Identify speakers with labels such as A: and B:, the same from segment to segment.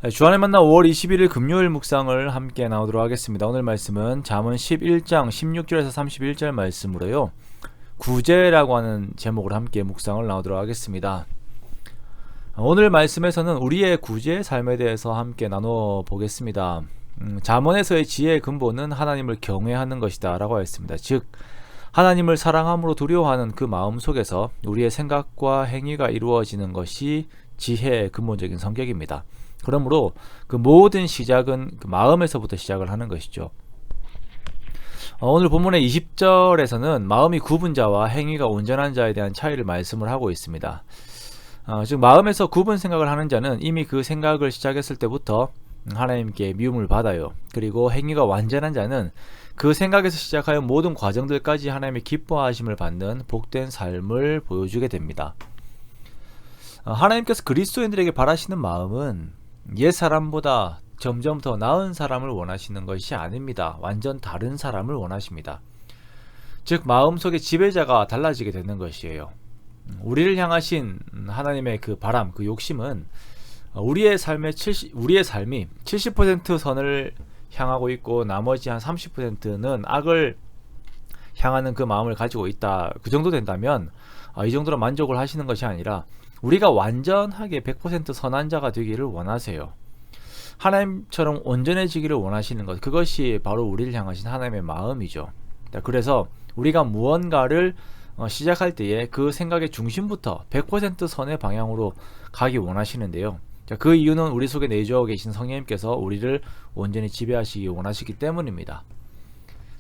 A: 주안의 만나 5월 21일 금요일 묵상을 함께 나오도록 하겠습니다. 오늘 말씀은 잠언 11장 16절에서 31절 말씀으로요, 구제라고 하는 제목으로 함께 묵상을 나오도록 하겠습니다. 오늘 말씀에서는 우리의 구제의 삶에 대해서 함께 나눠 보겠습니다. 잠언에서의 지혜의 근본은 하나님을 경외하는 것이다 라고 했습니다. 즉 하나님을 사랑함으로 두려워하는 그 마음 속에서 우리의 생각과 행위가 이루어지는 것이 지혜의 근본적인 성격입니다. 그러므로 그 모든 시작은 그 마음에서부터 시작을 하는 것이죠. 오늘 본문의 20절에서는 마음이 굽은 자와 행위가 온전한 자에 대한 차이를 말씀을 하고 있습니다. 즉 마음에서 굽은 생각을 하는 자는 이미 그 생각을 시작했을 때부터 하나님께 미움을 받아요. 그리고 행위가 완전한 자는 그 생각에서 시작하여 모든 과정들까지 하나님의 기뻐하심을 받는 복된 삶을 보여주게 됩니다. 하나님께서 그리스도인들에게 바라시는 마음은 옛 사람보다 점점 더 나은 사람을 원하시는 것이 아닙니다. 완전 다른 사람을 원하십니다. 즉 마음속의 지배자가 달라지게 되는 것이에요. 우리를 향하신 하나님의 그 바람, 그 욕심은 우리의 삶이 70% 선을 향하고 있고 나머지 한 30%는 악을 향하는 그 마음을 가지고 있다. 그 정도 된다면 이 정도로 만족을 하시는 것이 아니라 우리가 완전하게 100% 선한 자가 되기를 원하세요. 하나님처럼 온전해지기를 원하시는 것, 그것이 바로 우리를 향하신 하나님의 마음이죠. 그래서 우리가 무언가를 시작할 때에 그 생각의 중심부터 100% 선의 방향으로 가기 원하시는데요. 그 이유는 우리 속에 내주어 계신 성령님께서 우리를 온전히 지배하시기 원하시기 때문입니다.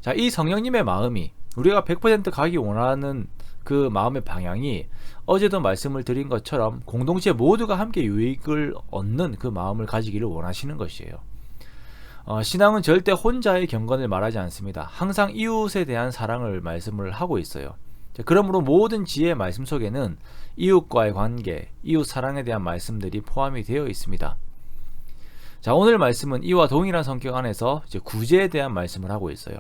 A: 자, 이 성령님의 마음이 우리가 100% 가기 원하는 그 마음의 방향이 어제도 말씀을 드린 것처럼 공동체 모두가 함께 유익을 얻는 그 마음을 가지기를 원하시는 것이에요. 신앙은 절대 혼자의 경건을 말하지 않습니다. 항상 이웃에 대한 사랑을 말씀을 하고 있어요. 그러므로 모든 지혜의 말씀 속에는 이웃과의 관계, 이웃 사랑에 대한 말씀들이 포함이 되어 있습니다. 자, 오늘 말씀은 이와 동일한 성격 안에서 이제 구제에 대한 말씀을 하고 있어요.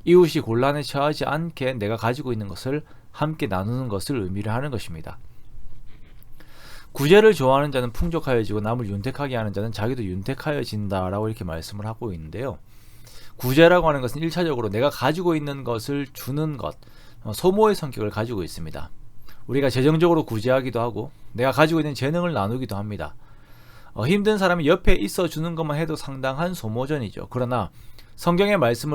A: 이웃이 곤란에 처하지 않게 내가 가지고 있는 것을 함께 나누는 것을 의미를 하는 것입니다. 구제를 좋아하는 자는 풍족하여지고 남을 윤택하게 하는 자는 자기도 윤택하여진다 라고 이렇게 말씀을 하고 있는데요. 구제라고 하는 것은 1차적으로 내가 가지고 있는 것을 주는 것, 소모의 성격을 가지고 있습니다. 우리가 재정적으로 구제하기도 하고 내가 가지고 있는 재능을 나누기도 합니다. 힘든 사람이 옆에 있어 주는 것만 해도 상당한 소모전이죠. 그러나 성경의 말씀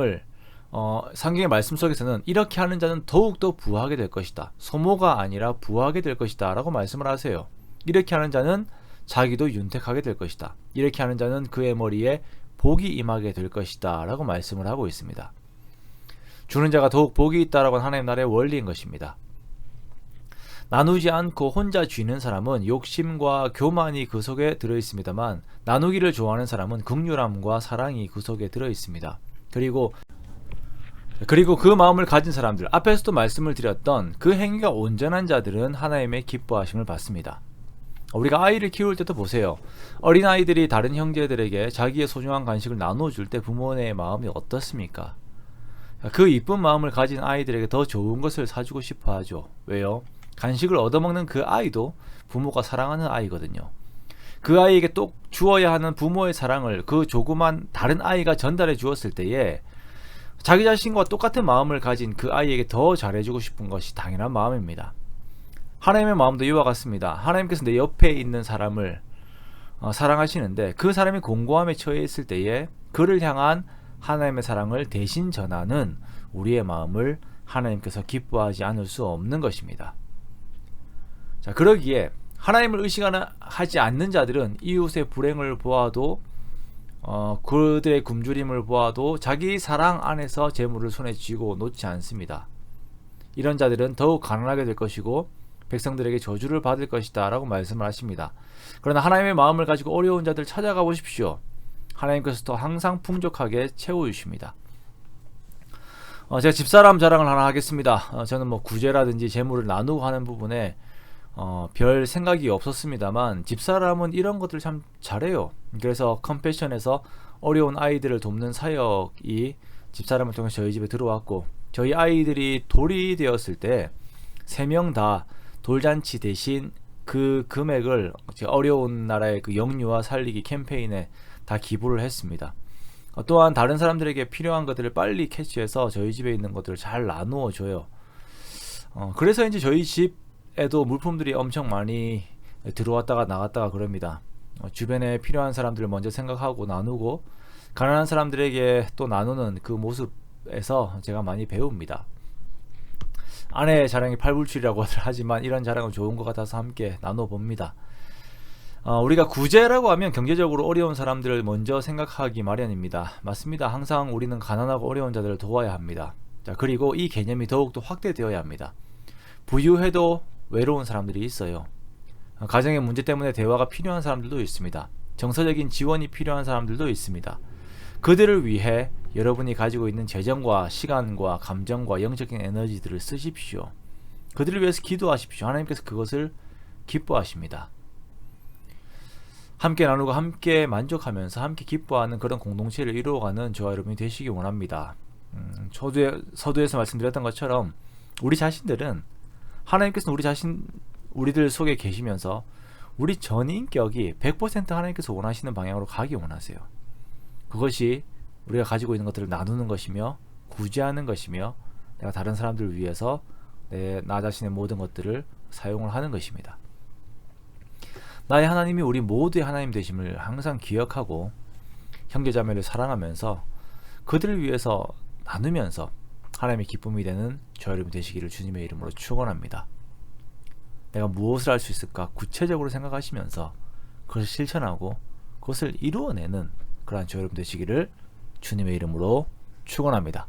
A: 속에서는 이렇게 하는 자는 더욱더 부하게 될 것이다. 소모가 아니라 부하게 될 것이다 라고 말씀을 하세요. 이렇게 하는 자는 자기도 윤택하게 될 것이다. 이렇게 하는 자는 그의 머리에 복이 임하게 될 것이다 라고 말씀을 하고 있습니다. 주는 자가 더욱 복이 있다라고 하는 하나님 나라의 원리인 것입니다. 나누지 않고 혼자 쥐는 사람은 욕심과 교만이 그 속에 들어있습니다만 나누기를 좋아하는 사람은 긍휼함과 사랑이 그 속에 들어있습니다. 그리고 그 마음을 가진 사람들, 앞에서도 말씀을 드렸던 그 행위가 온전한 자들은 하나님의 기뻐하심을 받습니다. 우리가 아이를 키울 때도 보세요. 어린아이들이 다른 형제들에게 자기의 소중한 간식을 나눠줄 때 부모의 마음이 어떻습니까? 그 이쁜 마음을 가진 아이들에게 더 좋은 것을 사주고 싶어 하죠. 왜요? 간식을 얻어먹는 그 아이도 부모가 사랑하는 아이거든요. 그 아이에게 또 주어야 하는 부모의 사랑을 그 조그만 다른 아이가 전달해 주었을 때에 자기 자신과 똑같은 마음을 가진 그 아이에게 더 잘해주고 싶은 것이 당연한 마음입니다. 하나님의 마음도 이와 같습니다. 하나님께서 내 옆에 있는 사람을 사랑하시는데 그 사람이 공고함에 처해 있을 때에 그를 향한 하나님의 사랑을 대신 전하는 우리의 마음을 하나님께서 기뻐하지 않을 수 없는 것입니다. 자, 그러기에 하나님을 의식하지 않는 자들은 이웃의 불행을 보아도 그들의 굶주림을 보아도 자기 사랑 안에서 재물을 손에 쥐고 놓지 않습니다. 이런 자들은 더욱 가난하게 될 것이고 백성들에게 저주를 받을 것이다 라고 말씀을 하십니다. 그러나 하나님의 마음을 가지고 어려운 자들 찾아가 보십시오. 하나님께서도 항상 풍족하게 채워주십니다. 제가 집사람 자랑을 하나 하겠습니다. 저는 구제라든지 재물을 나누고 하는 부분에 별 생각이 없었습니다만 집사람은 이런 것들을 참 잘해요. 그래서 컴패션에서 어려운 아이들을 돕는 사역이 집사람을 통해 저희 집에 들어왔고, 저희 아이들이 돌이 되었을 때 3명 다 돌잔치 대신 그 금액을 어려운 나라의 그 영유아 살리기 캠페인에 다 기부를 했습니다. 또한 다른 사람들에게 필요한 것들을 빨리 캐치해서 저희 집에 있는 것들을 잘 나누어 줘요. 그래서 이제 저희 집에도 물품들이 엄청 많이 들어왔다가 나갔다가 그럽니다. 주변에 필요한 사람들을 먼저 생각하고 나누고 가난한 사람들에게 또 나누는 그 모습에서 제가 많이 배웁니다. 아내의 자랑이 팔불출이라고 하지만 이런 자랑은 좋은 것 같아서 함께 나눠봅니다. 우리가 구제라고 하면 경제적으로 어려운 사람들을 먼저 생각하기 마련입니다. 맞습니다. 항상 우리는 가난하고 어려운 자들을 도와야 합니다. 자, 그리고 이 개념이 더욱더 확대되어야 합니다. 부유해도 외로운 사람들이 있어요. 가정의 문제 때문에 대화가 필요한 사람들도 있습니다. 정서적인 지원이 필요한 사람들도 있습니다. 그들을 위해 여러분이 가지고 있는 재정과 시간과 감정과 영적인 에너지들을 쓰십시오. 그들을 위해서 기도하십시오. 하나님께서 그것을 기뻐하십니다. 함께 나누고 함께 만족하면서 함께 기뻐하는 그런 공동체를 이루어가는 저와 여러분이 되시기 원합니다. 서두에서 말씀드렸던 것처럼 우리 자신들은 하나님께서는 우리들 속에 계시면서 우리 전인격이 100% 하나님께서 원하시는 방향으로 가기 원하세요. 그것이 우리가 가지고 있는 것들을 나누는 것이며 구제하는 것이며 내가 다른 사람들을 위해서 나 자신의 모든 것들을 사용을 하는 것입니다. 나의 하나님이 우리 모두의 하나님 되심을 항상 기억하고 형제자매를 사랑하면서 그들을 위해서 나누면서 하나님의 기쁨이 되는 저 여러분 되시기를 주님의 이름으로 축원합니다. 내가 무엇을 할 수 있을까 구체적으로 생각하시면서 그것을 실천하고 그것을 이루어내는 그러한 저 여러분 되시기를 주님의 이름으로 축원합니다.